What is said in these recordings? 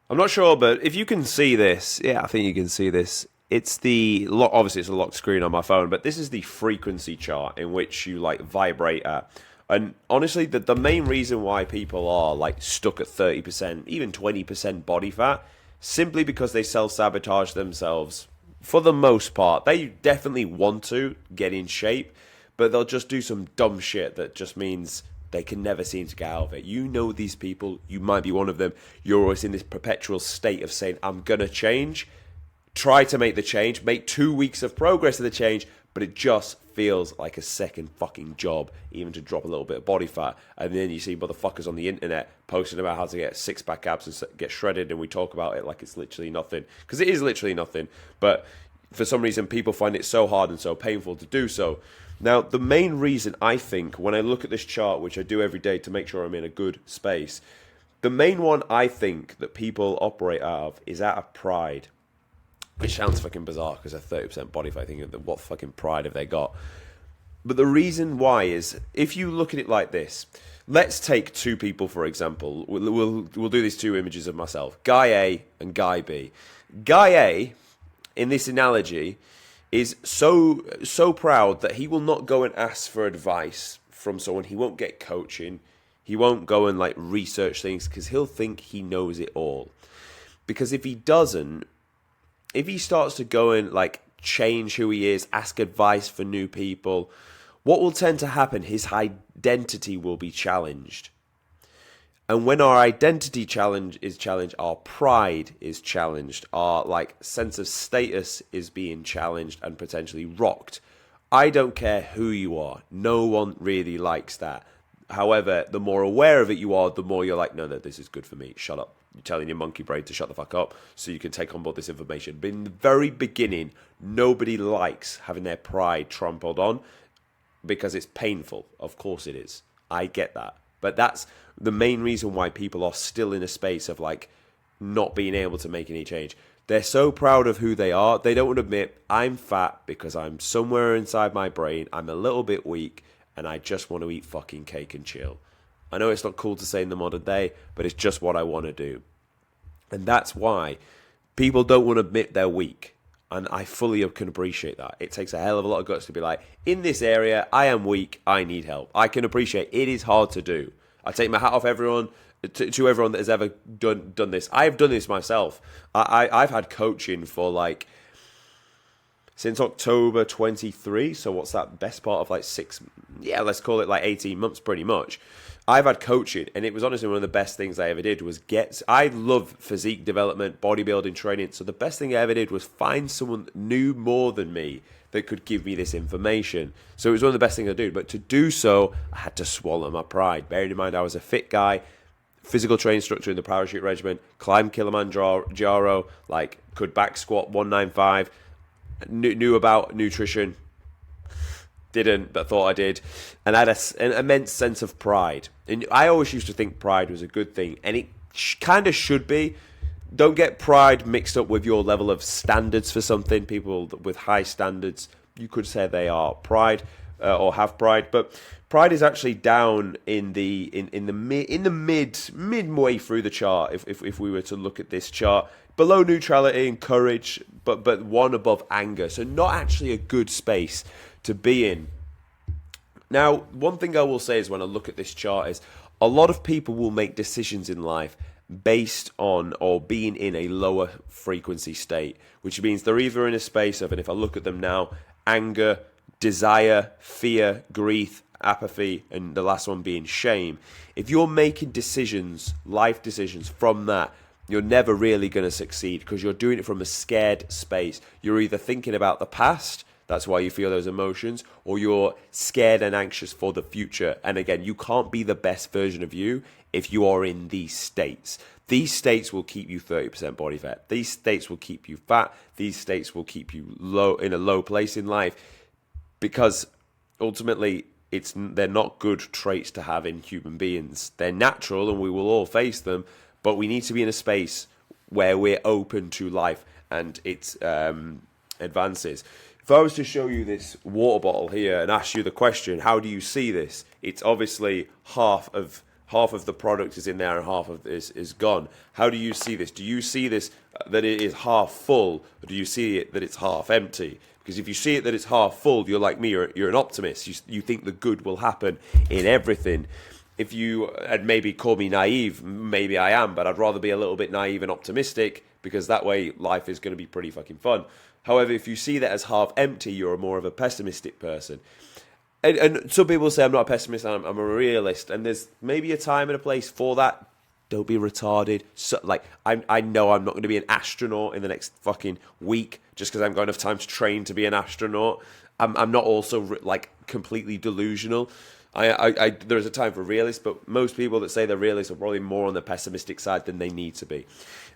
I'm not sure, but if you can see this, yeah, I think you can see this. It's the obviously it's a locked screen on my phone, but this is the frequency chart in which you like vibrate at. And honestly, the main reason why people are like stuck at 30%, even 20% body fat, simply because they self-sabotage themselves. For the most part, they definitely want to get in shape, but they'll just do some dumb shit that just means they can never seem to get out of it. You know these people, you might be one of them. You're always in this perpetual state of saying, I'm going to change. Try to make the change, make 2 weeks of progress of the change, but it just feels like a second fucking job, even to drop a little bit of body fat. And then you see motherfuckers on the internet posting about how to get six-pack abs and get shredded, and we talk about it like it's literally nothing. Because it is literally nothing, but for some reason people find it so hard and so painful to do so. Now, the main reason I think, when I look at this chart, which I do every day to make sure I'm in a good space, the main one I think that people operate out of is out of pride. Which sounds fucking bizarre because they're 30% body fat. Thinking, what fucking pride have they got? But the reason why is, if you look at it like this, let's take two people for example. We'll do these two images of myself, Guy A and Guy B. Guy A, in this analogy, is so proud that he will not go and ask for advice from someone. He won't get coaching. He won't go and like research things because he'll think he knows it all. Because if he doesn't, if he starts to go and like change who he is, ask advice for new people, what will tend to happen? His identity will be challenged. And when our identity is challenged, our pride is challenged, our like sense of status is being challenged and potentially rocked. I don't care who you are. No one really likes that. However, the more aware of it you are, the more you're like, no, this is good for me. Shut up. You're telling your monkey brain to shut the fuck up so you can take on board this information. But in the very beginning, nobody likes having their pride trampled on because it's painful. Of course it is. I get that. But that's the main reason why people are still in a space of like not being able to make any change. They're so proud of who they are. They don't want to admit, I'm fat because I'm somewhere inside my brain. I'm a little bit weak and I just want to eat fucking cake and chill. I know it's not cool to say in the modern day, but it's just what I want to do. And that's why people don't want to admit they're weak. And I fully can appreciate that. It takes a hell of a lot of guts to be like, in this area, I am weak, I need help. I can appreciate it is hard to do. I take my hat off everyone to everyone that has ever done this. I've done this myself. I've had coaching for like since October 23. So what's that? Best part of like let's call it like 18 months pretty much. I've had coaching, and it was honestly one of the best things I ever did was I love physique development, bodybuilding training, so the best thing I ever did was find someone that knew more than me that could give me this information. So it was one of the best things I did, but to do so, I had to swallow my pride. Bearing in mind I was a fit guy, physical training structure in the parachute regiment, climbed Kilimanjaro, like could back squat 195, knew about nutrition, didn't, but thought I did, and I had an immense sense of pride. And I always used to think pride was a good thing, and it kind of should be. Don't get pride mixed up with your level of standards for something. People with high standards, you could say they are pride or have pride, but pride is actually down in the midway through the chart. If we were to look at this chart, below neutrality and courage, but one above anger, so not actually a good space to be in. Now, one thing I will say is when I look at this chart is a lot of people will make decisions in life based on or being in a lower frequency state, which means they're either in a space of, and if I look at them now, anger, desire, fear, grief, apathy, and the last one being shame. If you're making decisions, life decisions from that, you're never really going to succeed because you're doing it from a scared space. You're either thinking about the past, that's why you feel those emotions, or you're scared and anxious for the future. And again, you can't be the best version of you if you are in these states. These states will keep you 30% body fat. These states will keep you fat. These states will keep you low in a low place in life because ultimately they're not good traits to have in human beings. They're natural and we will all face them, but we need to be in a space where we're open to life and its advances. If I was to show you this water bottle here and ask you the question, how do you see this? It's obviously half of half of the product is in there and half of this is gone. How do you see this? Do you see this that it is half full, or do you see it that it's half empty? Because if you see it that it's half full, you're like me, you're an optimist. You think the good will happen in everything. If you, and maybe call me naive, maybe I am, but I'd rather be a little bit naive and optimistic, because that way life is going to be pretty fucking fun. However, if you see that as half empty, you're more of a pessimistic person. And some people say I'm not a pessimist, I'm a realist, and there's maybe a time and a place for that. Don't be retarded. So, like, I know I'm not going to be an astronaut in the next fucking week just because I haven't got enough time to train to be an astronaut. I'm not also like completely delusional. There is a time for realists, but most people that say they're realists are probably more on the pessimistic side than they need to be.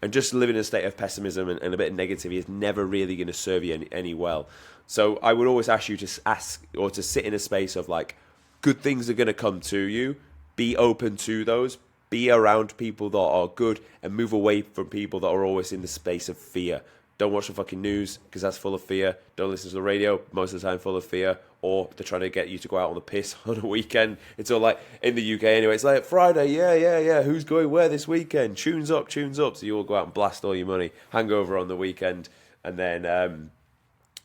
And just living in a state of pessimism and a bit of negativity is never really going to serve you any well. So I would always ask you to ask or to sit in a space of like, good things are going to come to you. Be open to those. Be around people that are good and move away from people that are always in the space of fear. Don't watch the fucking news because that's full of fear. Don't listen to the radio, most of the time full of fear. Or they're trying to get you to go out on the piss on a weekend. It's all like, in the UK anyway, it's like Friday, yeah. Who's going where this weekend? Tunes up. So you all go out and blast all your money, hangover on the weekend, and then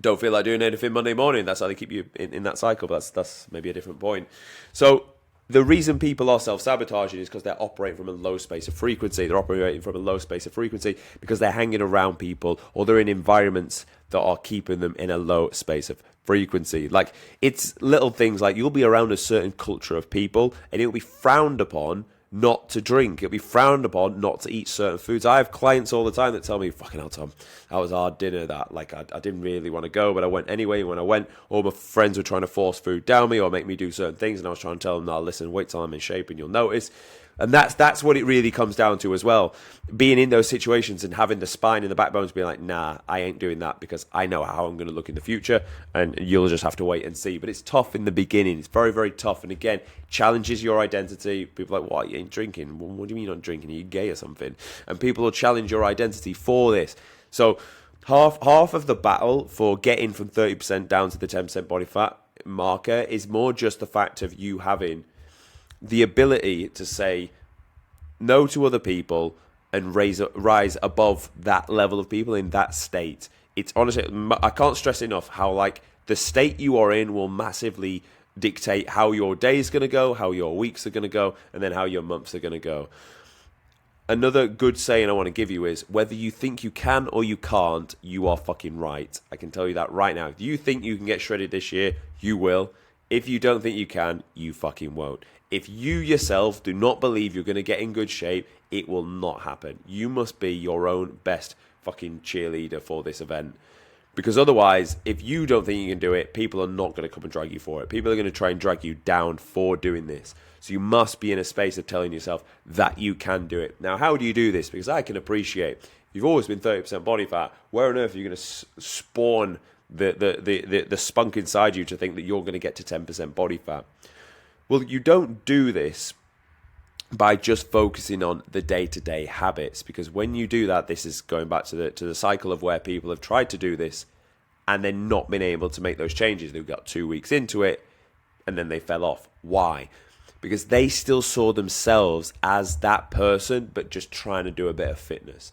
don't feel like doing anything Monday morning. That's how they keep you in that cycle, but that's maybe a different point. So the reason people are self-sabotaging is because they're operating from a low space of frequency. They're operating from a low space of frequency because they're hanging around people or they're in environments that are keeping them in a low space of frequency. Like, it's little things like you'll be around a certain culture of people and it'll be frowned upon not to drink. It'll be frowned upon not to eat certain foods. I have clients all the time that tell me, fucking hell, Tom, that was our dinner that, like, I didn't really want to go, but I went anyway. When I went, all my friends were trying to force food down me or make me do certain things, and I was trying to tell them, no, listen, wait till I'm in shape and you'll notice. And that's what it really comes down to as well. Being in those situations and having the spine and the backbone to be like, nah, I ain't doing that because I know how I'm going to look in the future, and you'll just have to wait and see. But it's tough in the beginning. It's very, very tough. And again, challenges your identity. People are like, what, you ain't drinking? What do you mean you're not drinking? Are you gay or something? And people will challenge your identity for this. So half of the battle for getting from 30% down to the 10% body fat marker is more just the fact of you having the ability to say no to other people and rise above that level of people in that state. It's honestly, I can't stress enough how, like, the state you are in will massively dictate how your day is going to go, how your weeks are going to go, and then how your months are going to go. Another good saying I want to give you is, whether you think you can or you can't, you are fucking right. I can tell you that right now. If you think you can get shredded this year, you will. If you don't think you can, you fucking won't. If you yourself do not believe you're going to get in good shape, it will not happen. You must be your own best fucking cheerleader for this event. Because otherwise, if you don't think you can do it, people are not going to come and drag you for it. People are going to try and drag you down for doing this. So you must be in a space of telling yourself that you can do it. Now, how do you do this? Because I can appreciate, if you've always been 30% body fat, where on earth are you going to spawn the spunk inside you to think that you're going to get to 10% body fat? Well, you don't do this by just focusing on the day-to-day habits, because when you do that, this is going back to the cycle of where people have tried to do this and then not been able to make those changes. They've got 2 weeks into it and then they fell off. Why? Because they still saw themselves as that person, but just trying to do a bit of fitness.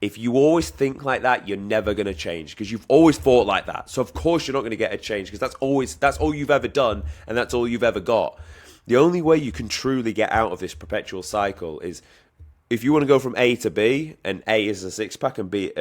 If you always think like that, you're never going to change, because you've always thought like that. So of course you're not going to get a change, because that's all you've ever done and that's all you've ever got. The only way you can truly get out of this perpetual cycle is if you want to go from A to B, and A is a six-pack and A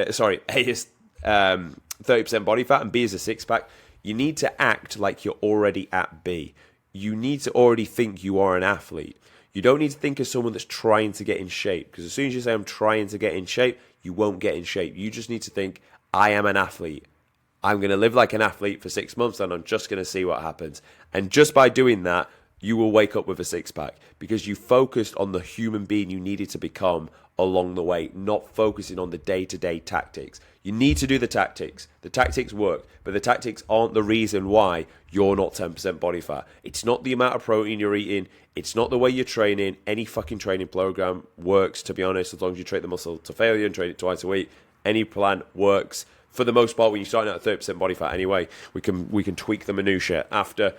is 30% body fat and B is a six-pack, you need to act like you're already at B. You need to already think you are an athlete. You don't need to think of someone that's trying to get in shape, because as soon as you say I'm trying to get in shape, you won't get in shape. You just need to think, I am an athlete. I'm going to live like an athlete for 6 months and I'm just going to see what happens. And just by doing that, you will wake up with a six-pack, because you focused on the human being you needed to become along the way, not focusing on the day-to-day tactics. You need to do the tactics. The tactics work, but the tactics aren't the reason why you're not 10% body fat. It's not the amount of protein you're eating. It's not the way you're training. Any fucking training program works, to be honest, as long as you train the muscle to failure and train it twice a week. Any plan works. For the most part, when you're starting out at 30% body fat anyway, we can tweak the minutiae after.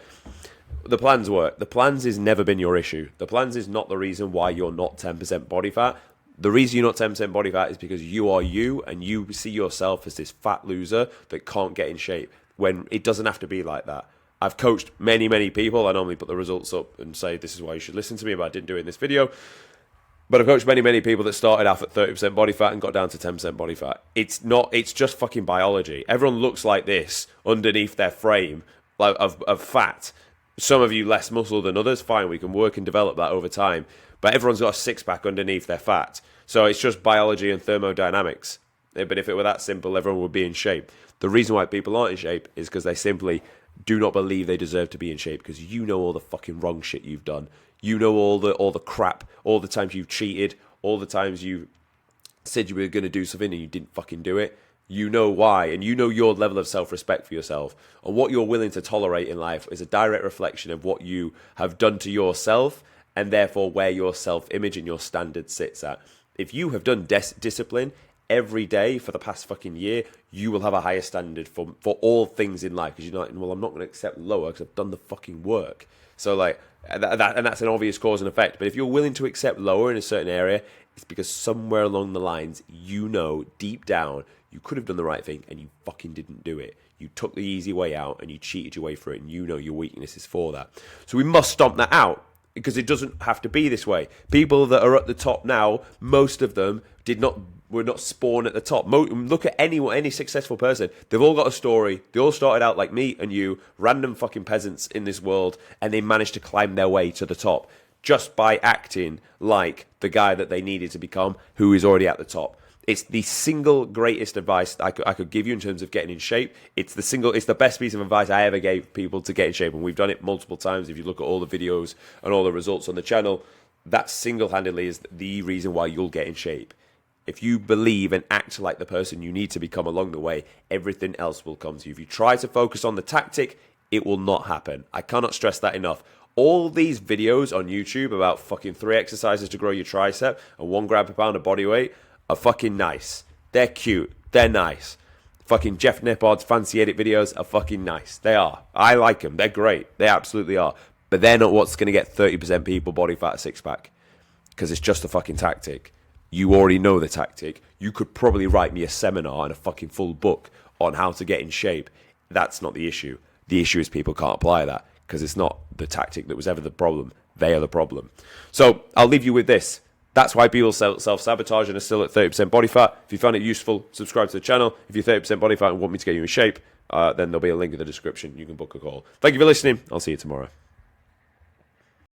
the plans work. The plans has never been your issue. The plans is not the reason why you're not 10% body fat. The reason you're not 10% body fat is because you are you, and you see yourself as this fat loser that can't get in shape, when it doesn't have to be like that. I've coached many, many people. I normally put the results up and say, this is why you should listen to me, but I didn't do it in this video. But I've coached many, many people that started off at 30% body fat and got down to 10% body fat. It's just fucking biology. Everyone looks like this underneath their frame of fat. Some of you less muscle than others, fine, we can work and develop that over time. But everyone's got a six-pack underneath their fat. So it's just biology and thermodynamics. But if it were that simple, everyone would be in shape. The reason why people aren't in shape is because they simply do not believe they deserve to be in shape, because you know all the fucking wrong shit you've done. You know all the crap, all the times you've cheated, all the times you said you were going to do something and you didn't fucking do it. You know why, and you know your level of self-respect for yourself. And what you're willing to tolerate in life is a direct reflection of what you have done to yourself, and therefore where your self-image and your standard sits at. If you have done discipline every day for the past fucking year, you will have a higher standard for all things in life, because you're like, well, I'm not going to accept lower because I've done the fucking work. So like, and that's an obvious cause and effect. But if you're willing to accept lower in a certain area, it's because somewhere along the lines, you know deep down, you could have done the right thing and you fucking didn't do it. You took the easy way out and you cheated your way through it, and you know your weakness is for that. So we must stomp that out, because it doesn't have to be this way. People that are at the top now, most of them were not spawned at the top. Look at any successful person. They've all got a story. They all started out like me and you, random fucking peasants in this world, and they managed to climb their way to the top just by acting like the guy that they needed to become, who is already at the top. It's the single greatest advice I could give you in terms of getting in shape. It's the best piece of advice I ever gave people to get in shape, and we've done it multiple times. If you look at all the videos and all the results on the channel, that single-handedly is the reason why you'll get in shape. If you believe and act like the person you need to become along the way, everything else will come to you. If you try to focus on the tactic, it will not happen. I cannot stress that enough. All these videos on YouTube about fucking 3 exercises to grow your tricep and 1 gram per pound of body weight are fucking nice. They're cute. They're nice. Fucking Jeff Nippard's fancy edit videos are fucking nice. They are. I like them. They're great. They absolutely are. But they're not what's going to get 30% people body fat 6-pack. Because it's just a fucking tactic. You already know the tactic. You could probably write me a seminar and a fucking full book on how to get in shape. That's not the issue. The issue is people can't apply that, because it's not the tactic that was ever the problem. They are the problem. So I'll leave you with this. That's why people self-sabotage and are still at 30% body fat. If you found it useful, subscribe to the channel. If you're 30% body fat and want me to get you in shape, then there'll be a link in the description. You can book a call. Thank you for listening. I'll see you tomorrow.